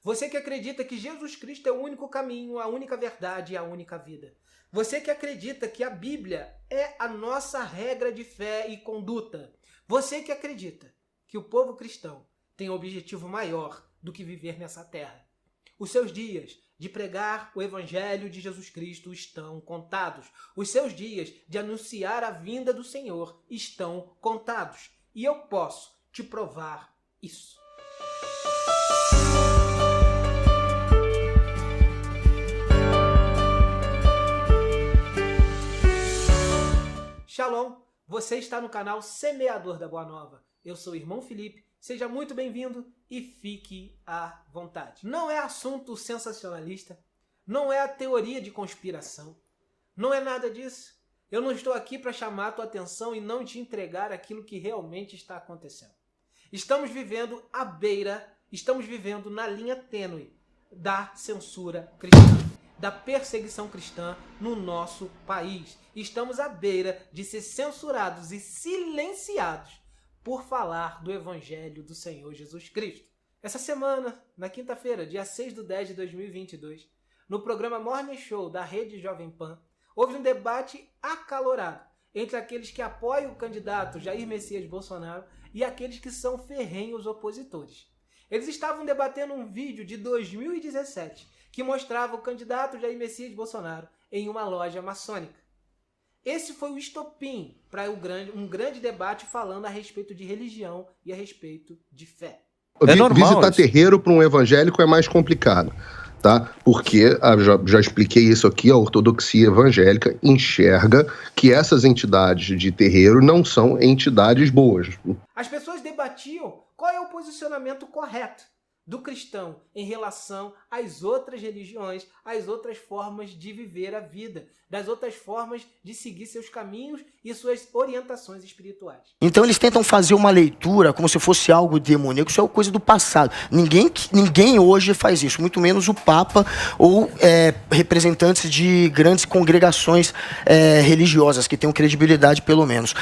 Você que acredita que Jesus Cristo é o único caminho, a única verdade e a única vida. Você que acredita que a Bíblia é a nossa regra de fé e conduta. Você que acredita que o povo cristão tem um objetivo maior do que viver nessa terra. Os seus dias de pregar o Evangelho de Jesus Cristo estão contados. Os seus dias de anunciar a vinda do Senhor estão contados. E eu posso te provar isso. Shalom, você está no canal Semeador da Boa Nova. Eu sou o irmão Felipe, seja muito bem-vindo e fique à vontade. Não é assunto sensacionalista, não é a teoria de conspiração, não é nada disso. Eu não estou aqui para chamar a tua atenção e não te entregar aquilo que realmente está acontecendo. Estamos vivendo à beira, estamos vivendo na linha tênue da censura cristã, da perseguição cristã no nosso país. Estamos à beira de ser censurados e silenciados por falar do Evangelho do Senhor Jesus Cristo. Essa semana, na quinta-feira, dia 6/10/2022, no programa Morning Show da Rede Jovem Pan, houve um debate acalorado entre aqueles que apoiam o candidato Jair Messias Bolsonaro e aqueles que são ferrenhos opositores. Eles estavam debatendo um vídeo de 2017 que mostrava o candidato Jair Messias Bolsonaro em uma loja maçônica. Esse foi o estopim para um grande debate falando a respeito de religião e a respeito de fé. Visitar terreiro para um evangélico é mais complicado, tá? Porque, já expliquei isso aqui, a ortodoxia evangélica enxerga que essas entidades de terreiro não são entidades boas. As pessoas debatiam qual é o posicionamento correto do cristão em relação às outras religiões, às outras formas de viver a vida, das outras formas de seguir seus caminhos e suas orientações espirituais. Então eles tentam fazer uma leitura como se fosse algo demoníaco, isso é coisa do passado. Ninguém hoje faz isso, muito menos o Papa ou representantes de grandes congregações religiosas, que tenham credibilidade pelo menos.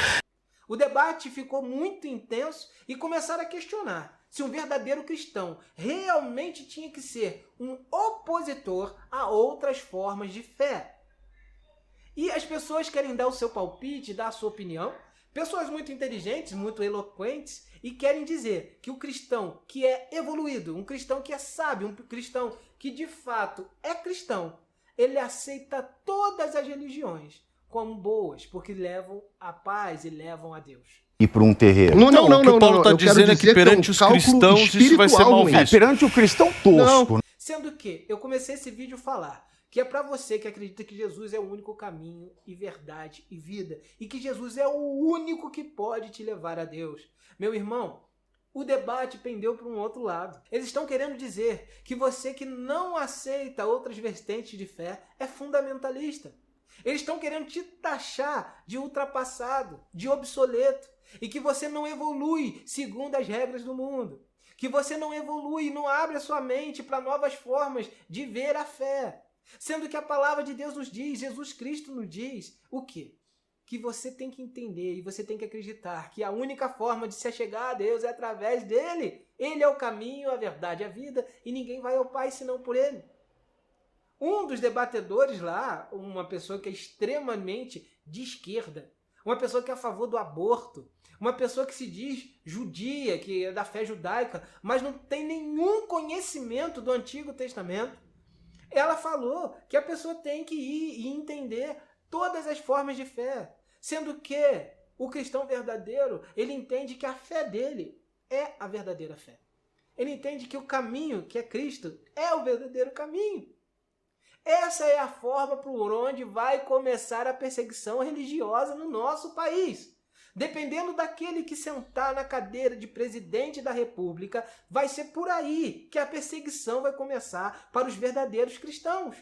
O debate ficou muito intenso e começaram a questionar se um verdadeiro cristão realmente tinha que ser um opositor a outras formas de fé. E as pessoas querem dar o seu palpite, dar a sua opinião. Pessoas muito inteligentes, muito eloquentes, e querem dizer que o cristão que é evoluído, um cristão que é sábio, um cristão que de fato é cristão, ele aceita todas as religiões como boas, porque levam à paz e levam a Deus. E para um terreiro. Não, o que o Paulo está dizendo é que perante os cristãos isso vai ser mal visto. Perante o cristão tosco. Sendo que eu comecei esse vídeo a falar que é para você que acredita que Jesus é o único caminho e verdade e vida, e que Jesus é o único que pode te levar a Deus. Meu irmão, o debate pendeu para um outro lado. Eles estão querendo dizer que você que não aceita outras vertentes de fé é fundamentalista. Eles estão querendo te taxar de ultrapassado, de obsoleto, e que você não evolui segundo as regras do mundo, que você não evolui e não abre a sua mente para novas formas de ver a fé. Sendo que a palavra de Deus nos diz, Jesus Cristo nos diz, o quê? Que você tem que entender e você tem que acreditar que a única forma de se chegar a Deus é através dele. Ele é o caminho, a verdade, a vida, e ninguém vai ao Pai senão por ele. Um dos debatedores lá, uma pessoa que é extremamente de esquerda, uma pessoa que é a favor do aborto, uma pessoa que se diz judia, que é da fé judaica, mas não tem nenhum conhecimento do Antigo Testamento, ela falou que a pessoa tem que ir e entender todas as formas de fé, sendo que o cristão verdadeiro, ele entende que a fé dele é a verdadeira fé. Ele entende que o caminho, que é Cristo, é o verdadeiro caminho. Essa é a forma por onde vai começar a perseguição religiosa no nosso país. Dependendo daquele que sentar na cadeira de presidente da República, vai ser por aí que a perseguição vai começar para os verdadeiros cristãos.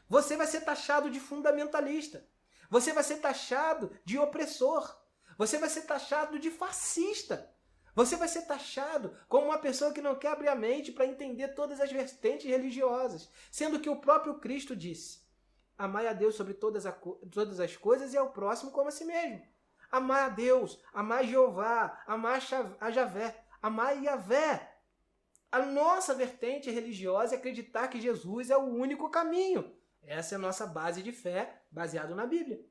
Você vai ser taxado de fundamentalista. Você vai ser taxado de opressor. Você vai ser taxado de fascista. Você vai ser taxado como uma pessoa que não quer abrir a mente para entender todas as vertentes religiosas, sendo que o próprio Cristo disse: amai a Deus sobre todas as coisas e ao próximo como a si mesmo. Amai a Deus, amai Jeová, amai a Javé, amai Yavé. A nossa vertente religiosa é acreditar que Jesus é o único caminho. Essa é a nossa base de fé, baseado na Bíblia.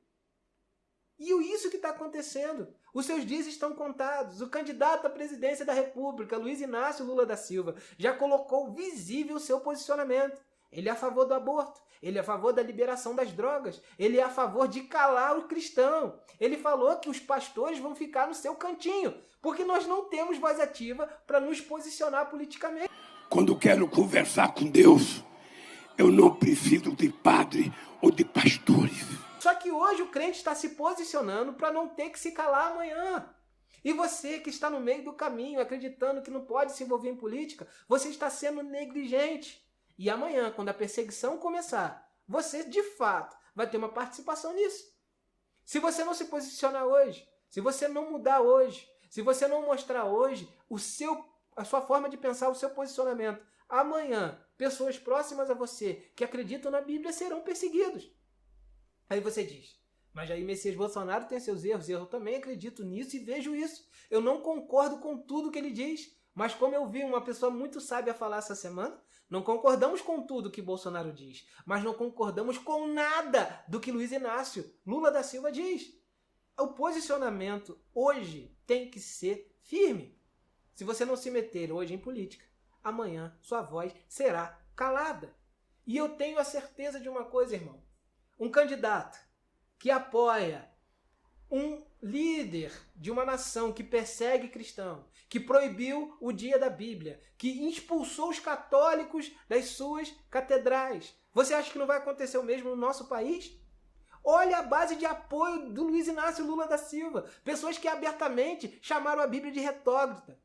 E isso que está acontecendo. Os seus dias estão contados. O candidato à presidência da República, Luiz Inácio Lula da Silva, já colocou visível o seu posicionamento. Ele é a favor do aborto. Ele é a favor da liberação das drogas. Ele é a favor de calar o cristão. Ele falou que os pastores vão ficar no seu cantinho, porque nós não temos voz ativa para nos posicionar politicamente. Quando quero conversar com Deus, eu não preciso de padre ou de pastores. Só que hoje o crente está se posicionando para não ter que se calar amanhã. E você que está no meio do caminho, acreditando que não pode se envolver em política, você está sendo negligente. E amanhã, quando a perseguição começar, você de fato vai ter uma participação nisso. Se você não se posicionar hoje, se você não mudar hoje, se você não mostrar hoje a sua forma de pensar, o seu posicionamento, amanhã, pessoas próximas a você que acreditam na Bíblia serão perseguidos. Aí você diz, mas Jair Messias Bolsonaro tem seus erros, eu também acredito nisso e vejo isso. Eu não concordo com tudo que ele diz, mas como eu vi uma pessoa muito sábia falar essa semana, não concordamos com tudo que Bolsonaro diz, mas não concordamos com nada do que Luiz Inácio Lula da Silva diz. O posicionamento hoje tem que ser firme. Se você não se meter hoje em política, amanhã sua voz será calada. E eu tenho a certeza de uma coisa, irmão. Um candidato que apoia um líder de uma nação que persegue cristão, que proibiu o dia da Bíblia, que expulsou os católicos das suas catedrais. Você acha que não vai acontecer o mesmo no nosso país? Olha a base de apoio do Luiz Inácio Lula da Silva. Pessoas que abertamente chamaram a Bíblia de retrógrada.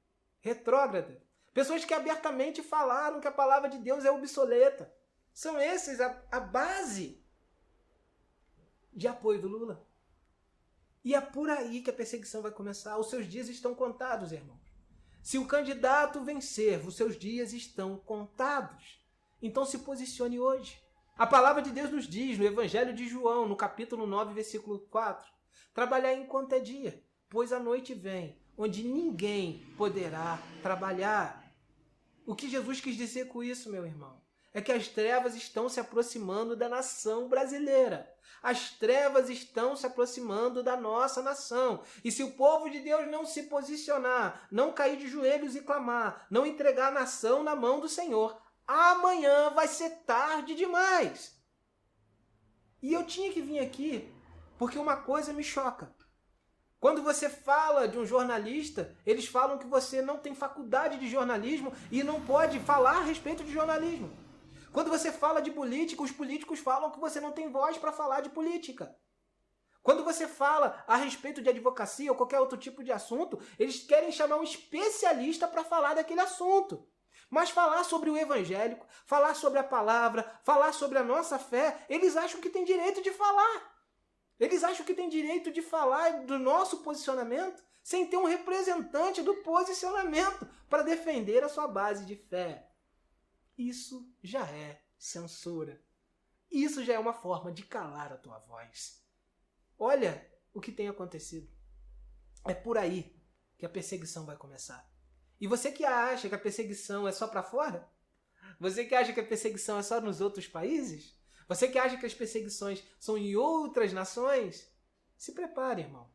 Pessoas que abertamente falaram que a palavra de Deus é obsoleta. São esses a base de apoio do Lula. E é por aí que a perseguição vai começar. Os seus dias estão contados, irmãos. Se o candidato vencer, os seus dias estão contados. Então se posicione hoje. A palavra de Deus nos diz, no Evangelho de João, no capítulo 9, versículo 4, trabalhar enquanto é dia, pois a noite vem, onde ninguém poderá trabalhar. O que Jesus quis dizer com isso, meu irmão? É que as trevas estão se aproximando da nação brasileira. As trevas estão se aproximando da nossa nação. E se o povo de Deus não se posicionar, não cair de joelhos e clamar, não entregar a nação na mão do Senhor, amanhã vai ser tarde demais. E eu tinha que vir aqui porque uma coisa me choca. Quando você fala de um jornalista, eles falam que você não tem faculdade de jornalismo e não pode falar a respeito de jornalismo. Quando você fala de política, os políticos falam que você não tem voz para falar de política. Quando você fala a respeito de advocacia ou qualquer outro tipo de assunto, eles querem chamar um especialista para falar daquele assunto. Mas falar sobre o evangélico, falar sobre a palavra, falar sobre a nossa fé, eles acham que tem direito de falar. Eles acham que tem direito de falar do nosso posicionamento sem ter um representante do posicionamento para defender a sua base de fé. Isso já é censura. Isso já é uma forma de calar a tua voz. Olha o que tem acontecido. É por aí que a perseguição vai começar. E você que acha que a perseguição é só para fora? Você que acha que a perseguição é só nos outros países? Você que acha que as perseguições são em outras nações? Se prepare, irmão.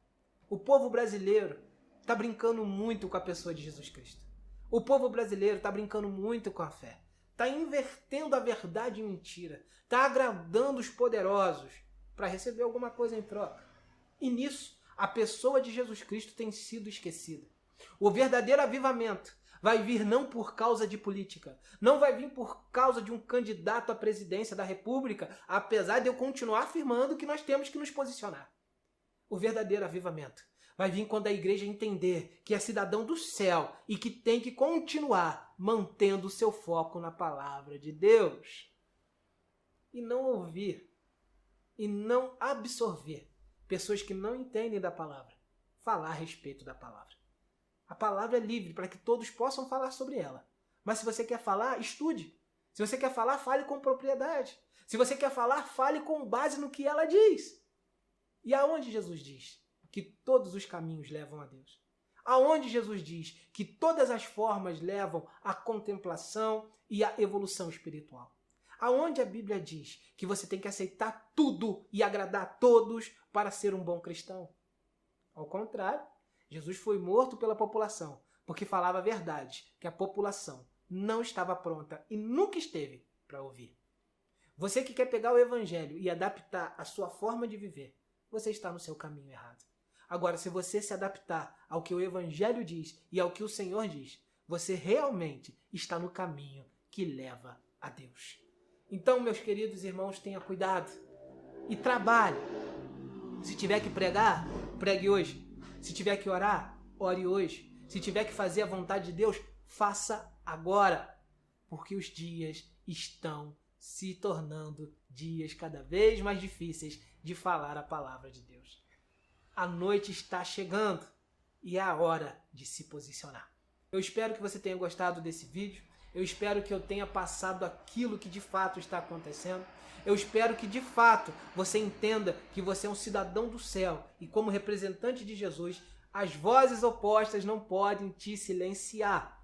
O povo brasileiro está brincando muito com a pessoa de Jesus Cristo. O povo brasileiro está brincando muito com a fé. Está invertendo a verdade em mentira. Está agradando os poderosos para receber alguma coisa em troca. E nisso, a pessoa de Jesus Cristo tem sido esquecida. O verdadeiro avivamento vai vir não por causa de política, não vai vir por causa de um candidato à presidência da República, apesar de eu continuar afirmando que nós temos que nos posicionar. O verdadeiro avivamento vai vir quando a igreja entender que é cidadão do céu e que tem que continuar mantendo o seu foco na palavra de Deus. E não ouvir e não absorver pessoas que não entendem da palavra falar a respeito da palavra. A palavra é livre para que todos possam falar sobre ela. Mas se você quer falar, estude. Se você quer falar, fale com propriedade. Se você quer falar, fale com base no que ela diz. E aonde Jesus diz que todos os caminhos levam a Deus? Aonde Jesus diz que todas as formas levam à contemplação e à evolução espiritual? Aonde a Bíblia diz que você tem que aceitar tudo e agradar a todos para ser um bom cristão? Ao contrário, Jesus foi morto pela população, porque falava a verdade, que a população não estava pronta e nunca esteve para ouvir. Você que quer pegar o Evangelho e adaptar a sua forma de viver, você está no seu caminho errado. Agora, se você se adaptar ao que o Evangelho diz e ao que o Senhor diz, você realmente está no caminho que leva a Deus. Então, meus queridos irmãos, tenha cuidado e trabalhe. Se tiver que pregar, pregue hoje. Se tiver que orar, ore hoje. Se tiver que fazer a vontade de Deus, faça agora. Porque os dias estão se tornando dias cada vez mais difíceis de falar a palavra de Deus. A noite está chegando e é a hora de se posicionar. Eu espero que você tenha gostado desse vídeo. Eu espero que eu tenha passado aquilo que de fato está acontecendo. Eu espero que de fato você entenda que você é um cidadão do céu e como representante de Jesus, as vozes opostas não podem te silenciar.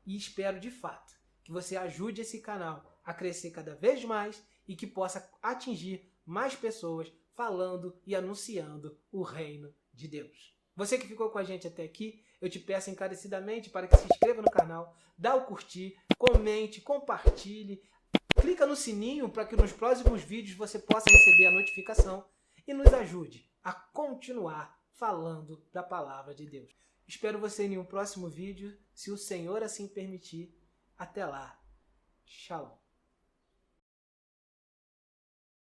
E espero de fato que você ajude esse canal a crescer cada vez mais e que possa atingir mais pessoas falando e anunciando o reino de Deus. Você que ficou com a gente até aqui, eu te peço encarecidamente para que se inscreva no canal, dá o curtir, comente, compartilhe, clica no sininho para que nos próximos vídeos você possa receber a notificação e nos ajude a continuar falando da palavra de Deus. Espero você em um próximo vídeo, se o Senhor assim permitir. Até lá. Shalom.